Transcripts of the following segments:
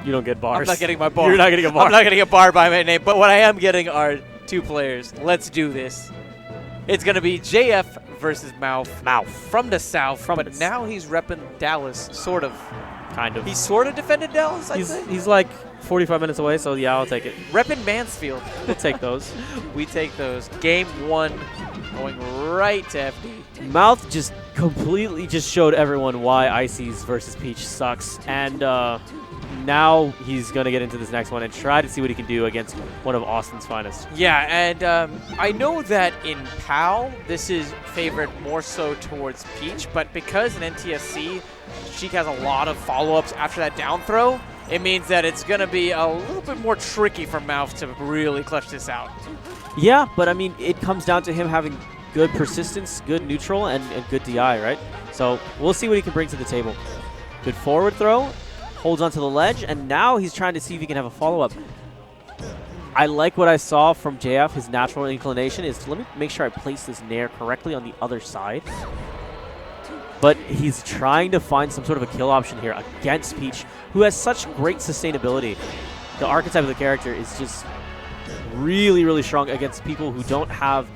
You don't get bars. I'm not getting my bar. You're not getting a bar. I'm not getting a bar by my name, but what I am getting are 2 players. Let's do this. It's going to be JF versus Mouf. Mouf. From the south, but now he's repping Dallas, sort of. Kind of. He sort of defended Dallas, I'd say. He's like 45 minutes away, so yeah, I'll take it. Repping Mansfield. We'll take those. We take those. Game 1 going right to FD. Mouf just completely just showed everyone why Ices versus Peach sucks, and now he's going to get into this next one and try to see what he can do against one of Austin's finest. Yeah, and I know that in PAL, this is favored more so towards Peach, but because in NTSC, Sheik has a lot of follow-ups after that down throw, it means that it's going to be a little bit more tricky for Mouf to really clutch this out. Yeah, but I mean, it comes down to him having good persistence, good neutral, and good DI, right? So we'll see what he can bring to the table. Good forward throw, holds onto the ledge, and now he's trying to see if he can have a follow-up. I like what I saw from JF. His natural inclination is to let me make sure I place this nair correctly on the other side. But he's trying to find some sort of a kill option here against Peach, who has such great sustainability. The archetype of the character is just really, really strong against people who don't have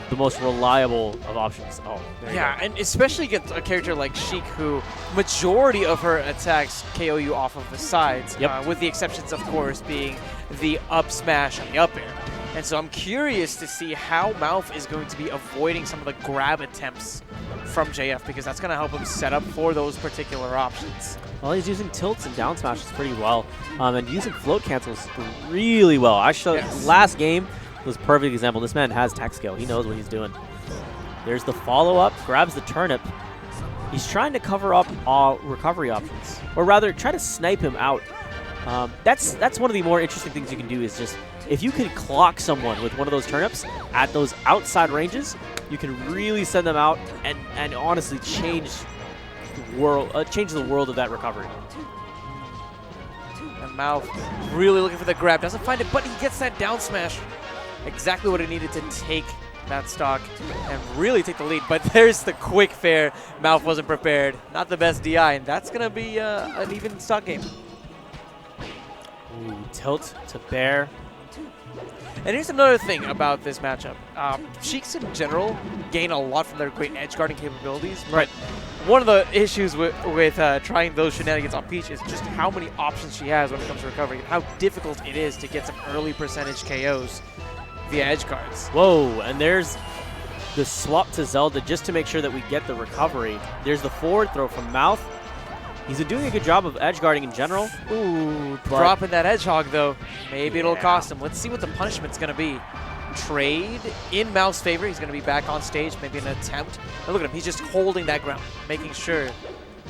the most reliable of options. Oh, there you go. And especially against a character like Sheik, who majority of her attacks KO you off of the sides, with the exceptions, of course, being the up smash and the up air. And so I'm curious to see how Mouf is going to be avoiding some of the grab attempts from JF, because that's going to help him set up for those particular options. Well, he's using tilts and down smashes pretty well, and using float cancels really well. Actually, last game was a perfect example. This man has tech skill. He knows what he's doing. There's the follow-up, grabs the turnip. He's trying to cover up all recovery options, or rather, try to snipe him out. That's one of the more interesting things you can do is just, if you can clock someone with one of those turnips at those outside ranges, you can really send them out and honestly change the world of that recovery. And Mouf really looking for the grab, doesn't find it, but he gets that down smash. Exactly what he needed to take that stock and really take the lead. But there's the quick fair. Mouf wasn't prepared. Not the best DI, and that's going to be an even stock game. Ooh, tilt to bear. And here's another thing about this matchup. Sheiks in general gain a lot from their great edge guarding capabilities. But one of the issues with trying those shenanigans on Peach is just how many options she has when it comes to recovery and how difficult it is to get some early percentage KOs via edge guards. Whoa, and there's the swap to Zelda just to make sure that we get the recovery. There's the forward throw from Mouf. He's been doing a good job of edge guarding in general. Ooh, dropping that edge hog though. Maybe it'll cost him. Let's see what the punishment's going to be. Trade in Mouf's favor. He's going to be back on stage, maybe an attempt. And look at him. He's just holding that ground, making sure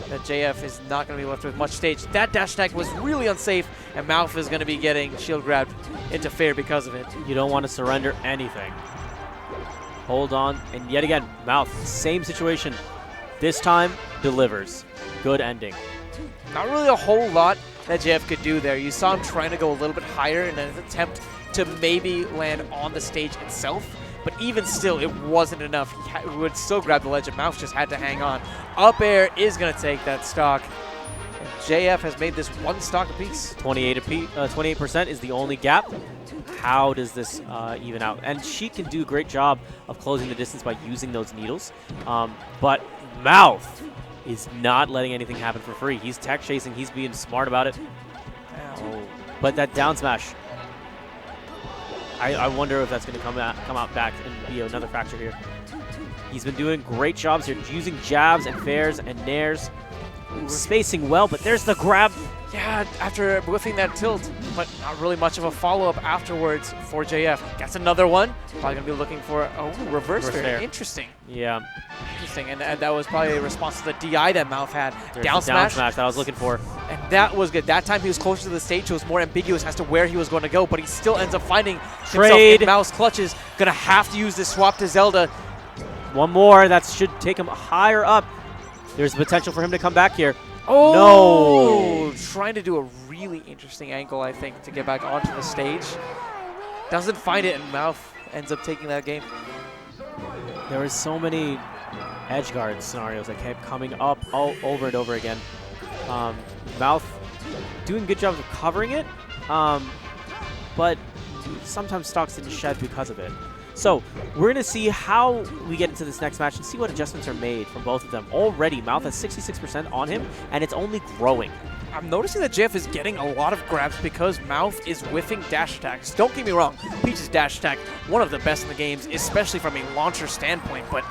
that JF is not going to be left with much stage. That dash attack was really unsafe, and Mouf is going to be getting shield grabbed into fair because of it. You don't want to surrender anything. Hold on. And yet again, Mouf, same situation. This time, delivers. Good ending. Not really a whole lot that JF could do there. You saw him trying to go a little bit higher in an attempt to maybe land on the stage itself, but even still, it wasn't enough. He would still grab the ledge, and Mouf just had to hang on. Up air is going to take that stock. And JF has made this one stock apiece. 28% is the only gap. How does this even out? And she can do a great job of closing the distance by using those needles, but Mouf is not letting anything happen for free. He's tech chasing. He's being smart about it. Oh, but that down smash. I wonder if that's going to come out back and be another factor here. He's been doing great jobs here, using jabs and fairs and nairs. Spacing well, but there's the grab. Yeah, after whiffing that tilt, but not really much of a follow-up afterwards for JF. Gets another one. Probably going to be looking for a reverse fair. Interesting. Yeah. Interesting, and that was probably a response to the DI that Mouf had. There's down smash that I was looking for. And that was good. That time he was closer to the stage, so it was more ambiguous as to where he was going to go, but he still ends up finding himself in Mouf's clutches. Going to have to use this swap to Zelda. One more. That should take him higher up. There's potential for him to come back here. Oh, no! Trying to do a really interesting angle, I think, to get back onto the stage. Doesn't find it, and Mouf ends up taking that game. There were so many edge guard scenarios that kept coming up over and over again. Mouf doing good jobs of covering it, but sometimes stocks didn't shed because of it. So we're going to see how we get into this next match and see what adjustments are made from both of them. Already, Mouf has 66% on him, and it's only growing. I'm noticing that JF is getting a lot of grabs because Mouf is whiffing dash attacks. Don't get me wrong, Peach's dash attack, one of the best in the games, especially from a launcher standpoint, but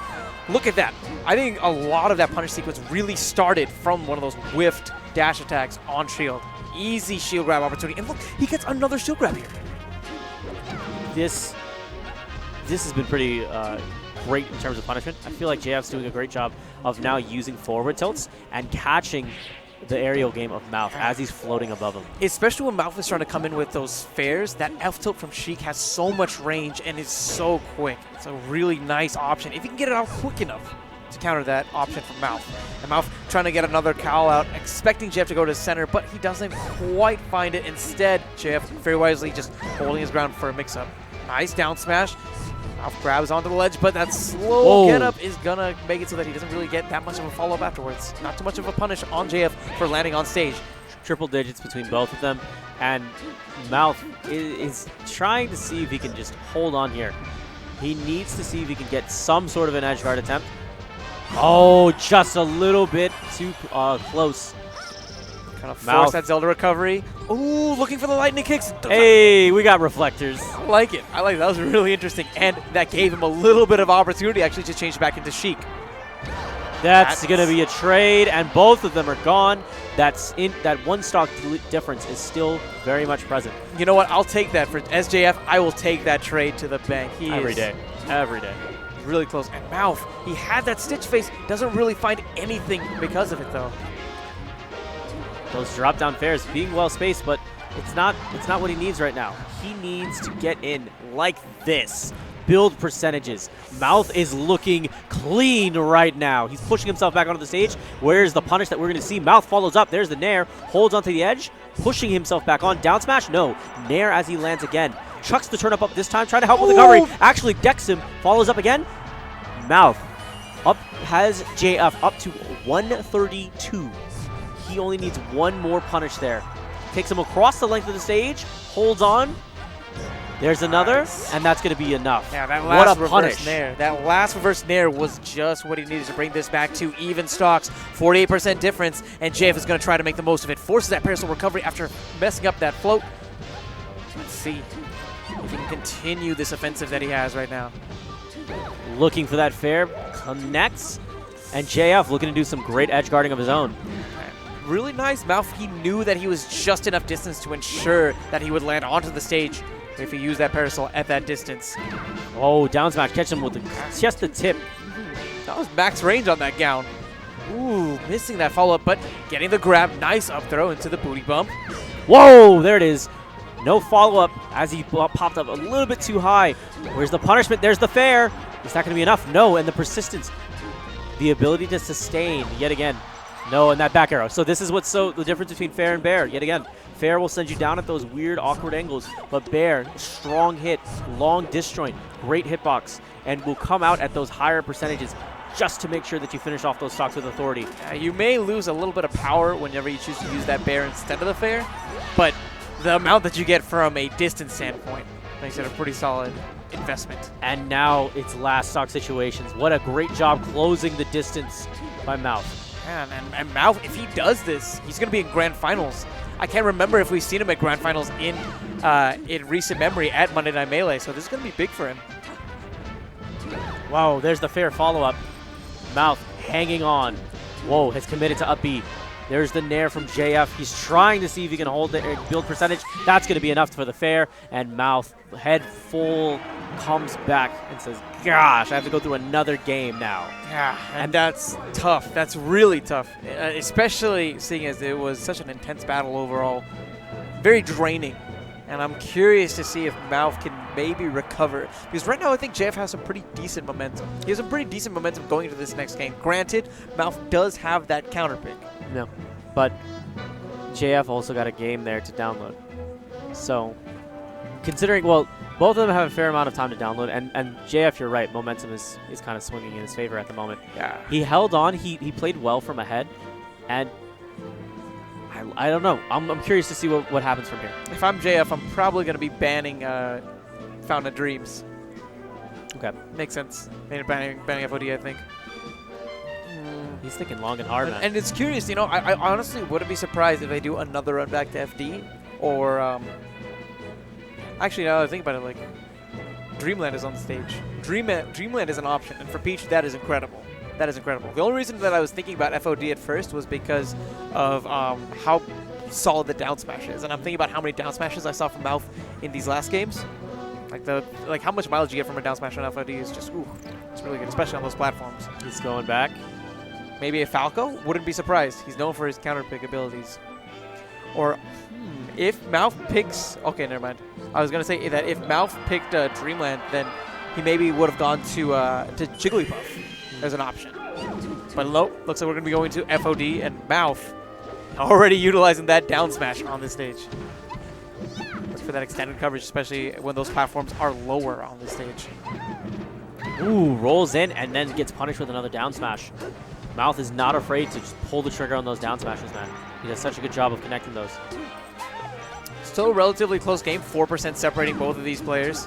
look at that. I think a lot of that punish sequence really started from one of those whiffed dash attacks on shield. Easy shield grab opportunity, and look, he gets another shield grab here. This has been pretty great in terms of punishment. I feel like JF's doing a great job of now using forward tilts and catching the aerial game of Mouf as he's floating above him. Especially when Mouf is trying to come in with those fares, that F tilt from Sheik has so much range and is so quick. It's a really nice option if you can get it out quick enough to counter that option from Mouf. And Mouf trying to get another cowl out, expecting JF to go to center, but he doesn't quite find it. Instead, JF very wisely just holding his ground for a mix-up. Nice down smash. Mouf grabs onto the ledge, but that slow get-up is going to make it so that he doesn't really get that much of a follow-up afterwards. Not too much of a punish on JF for landing on stage. Triple digits between both of them, and Mouf is trying to see if he can just hold on here. He needs to see if he can get some sort of an edge guard attempt. Oh, just a little bit too close. Kind of force that Zelda recovery. Ooh, looking for the lightning kicks. Hey, we got reflectors. I like it. I like it. That was really interesting. And that gave him a little bit of opportunity actually to change back into Sheik. That's going to be a trade, and both of them are gone. That one stock difference is still very much present. You know what? I'll take that for SJF. I will take that trade to the bank. Every day. Every day. Really close. And Mouf, he had that Stitch face. Doesn't really find anything because of it, though. Those drop-down fares being well-spaced, but it's not what he needs right now. He needs to get in like this. Build percentages. Mouf is looking clean right now. He's pushing himself back onto the stage. Where's the punish that we're going to see? Mouf follows up. There's the Nair. Holds onto the edge. Pushing himself back on. Down smash? No. Nair as he lands again. Chucks the turn up this time. Trying to help with the recovery. Actually decks him. Follows up again. Mouf has JF up to 132. He only needs one more punish there. Takes him across the length of the stage, holds on. There's another, and that's going to be enough. Yeah, that last reverse nair. That last reverse nair was just what he needed to bring this back to even stocks. 48% difference, and JF is going to try to make the most of it. Forces that parasol recovery after messing up that float. Let's see if he can continue this offensive that he has right now. Looking for that fair, connects, and JF looking to do some great edge guarding of his own. Really nice. Mouf, he knew that he was just enough distance to ensure that he would land onto the stage if he used that parasol at that distance. Oh, down smash, catch him with just the tip. That was max range on that gown. Ooh, missing that follow-up, but getting the grab. Nice up throw into the booty bump. Whoa, there it is. No follow-up as he popped up a little bit too high. Where's the punishment? There's the fair. Is that going to be enough? No, and the persistence. The ability to sustain yet again. No, and that back arrow. So this is what's the difference between fair and bear. Yet again, fair will send you down at those weird, awkward angles, but bear, strong hit, long disjoint, great hitbox, and will come out at those higher percentages just to make sure that you finish off those stocks with authority. You may lose a little bit of power whenever you choose to use that bear instead of the fair, but the amount that you get from a distance standpoint makes it a pretty solid investment. And now it's last stock situations. What a great job closing the distance by Mouf. Man, and Mouf, if he does this, he's going to be in grand finals. I can't remember if we've seen him at grand finals in recent memory at Monday Night Melee, so this is going to be big for him. Wow, there's the fair follow-up. Mouf hanging on. Whoa, has committed to up B. There's the nair from JF. He's trying to see if he can hold the build percentage. That's going to be enough for the fair. And Mouf, head full, comes back and says, gosh, I have to go through another game now. Yeah, and that's tough. That's really tough, especially seeing as it was such an intense battle overall. Very draining. And I'm curious to see if Mouf can maybe recover. Because right now I think JF has some pretty decent momentum. He has some pretty decent momentum going into this next game. Granted, Mouf does have that counter pick. No, but JF also got a game there to download. So, considering, well, both of them have a fair amount of time to download, and JF, you're right, momentum is kind of swinging in his favor at the moment. Yeah. He held on, he played well from ahead, and I I don't know. I'm curious to see what happens from here. If I'm JF, I'm probably going to be banning Fountain of Dreams. Okay. Makes sense. Banning FOD, I think. He's thinking long and hard, man. And it's curious, you know, I honestly wouldn't be surprised if they do another run back to FD, or actually, now that I think about it, like, Dreamland is on the stage. Dreamland is an option, and for Peach, that is incredible. That is incredible. The only reason that I was thinking about FOD at first was because of how solid the down smash is, and I'm thinking about how many down smashes I saw from Mouf in these last games. Like how much mileage you get from a down smash on FOD is just, ooh, it's really good, especially on those platforms. He's going back. Maybe a Falco? Wouldn't be surprised. He's known for his counter pick abilities. Or if Mouf picks... Okay, never mind. I was going to say that if Mouf picked Dreamland, then he maybe would have gone to Jigglypuff as an option. But no, looks like we're going to be going to FOD, and Mouf already utilizing that down smash on this stage. Look for that extended coverage, especially when those platforms are lower on this stage. Ooh, rolls in and then gets punished with another down smash. Mouf is not afraid to just pull the trigger on those down smashes, man. He does such a good job of connecting those. Still a relatively close game, 4% separating both of these players.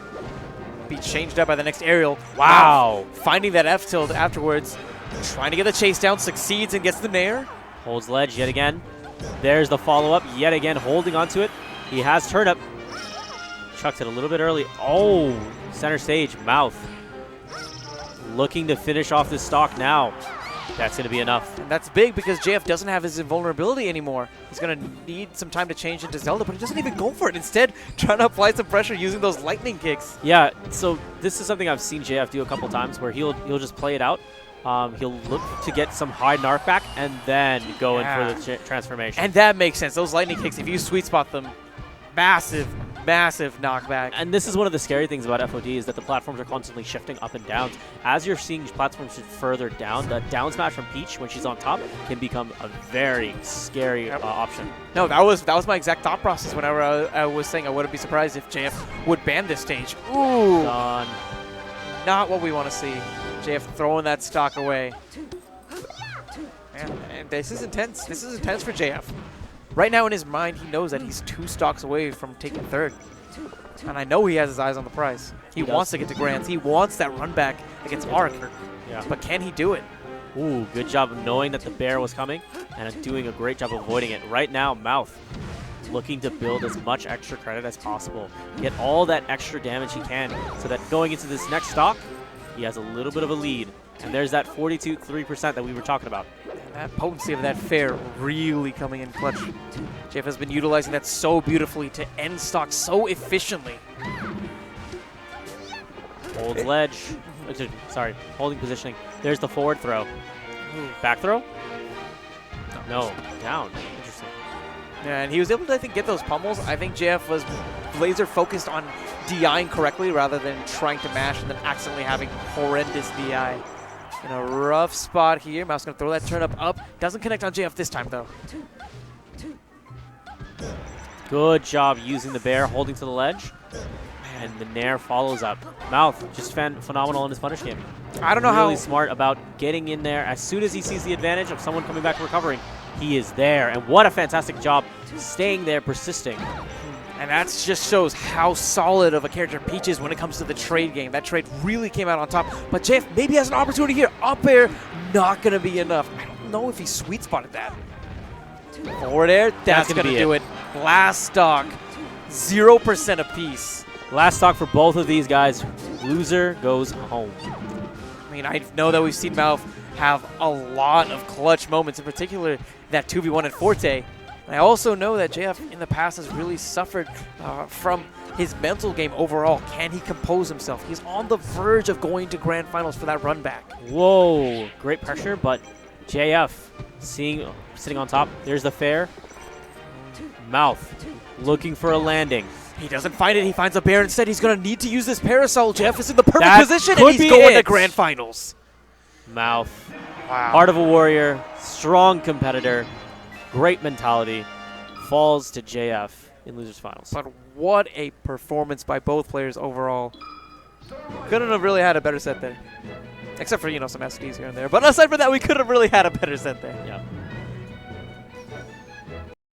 Be changed up by the next aerial. Wow. Finding that F tilt afterwards. Trying to get the chase down, succeeds and gets the nair. Holds ledge yet again. There's the follow-up yet again, holding onto it. He has turnip. Chucks it a little bit early. Oh, center stage, Mouf. Looking to finish off this stock now. That's going to be enough. And that's big because JF doesn't have his invulnerability anymore. He's going to need some time to change into Zelda, but he doesn't even go for it. Instead, trying to apply some pressure using those lightning kicks. Yeah, so this is something I've seen JF do a couple times where he'll just play it out. He'll look to get some high narc back and then go in for the transformation. And that makes sense. Those lightning kicks, if you sweet spot them, massive knockback. And this is one of the scary things about FOD is that the platforms are constantly shifting up and down. As you're seeing platforms shift further down, the down smash from Peach when she's on top can become a very scary option. No, that was my exact thought process whenever I was saying I wouldn't be surprised if JF would ban this stage. Ooh, Done. Not what we want to see. JF throwing that stock away. Man, and this is intense. This is intense for JF. Right now in his mind, he knows that he's 2 stocks away from taking third. And I know he has his eyes on the prize. He wants to get to Grands. He wants that run back against Arc. Yeah. But can he do it? Ooh, good job of knowing that the bear was coming and doing a great job of avoiding it. Right now, Mouf looking to build as much extra credit as possible. Get all that extra damage he can so that going into this next stock, he has a little bit of a lead. And there's that 42.3% that we were talking about. And that potency of that fair really coming in clutch. JF has been utilizing that so beautifully to end stock so efficiently. Holds ledge. Sorry, holding positioning. There's the forward throw. Back throw? No, down. Interesting. Yeah, and he was able to, I think, get those pummels. I think JF was laser focused on DIing correctly rather than trying to mash and then accidentally having horrendous DI. In a rough spot here. Mouse going to throw that turn up. Doesn't connect on JF this time, though. Good job using the bear, holding to the ledge. And the nair follows up. Mouf just phenomenal in his punish game. I don't know how... Really smart about getting in there. As soon as he sees the advantage of someone coming back and recovering, he is there. And what a fantastic job staying there, persisting. And that just shows how solid of a character Peach is when it comes to the trade game. That trade really came out on top. But JF maybe has an opportunity here. Up air, not going to be enough. I don't know if he sweet spotted that. Forward air, that's going to do it. Last stock, 0% apiece. Last stock for both of these guys. Loser goes home. I mean, I know that we've seen Mouf have a lot of clutch moments, in particular that 2v1 at Forte. And I also know that JF in the past has really suffered from his mental game overall. Can he compose himself? He's on the verge of going to Grand Finals for that run back. Whoa, great pressure, but JF sitting on top. There's the fair. Mouf looking for a landing. He doesn't find it. He finds a bear instead. He's going to need to use this parasol. JF is in the perfect position, and he's going to Grand Finals. Mouf. Wow. Heart of a warrior, strong competitor. Great mentality, falls to JF in losers finals. But what a performance by both players overall. Couldn't have really had a better set there. Except for, you know, some SDs here and there. But aside from that, we could have really had a better set there. Yeah.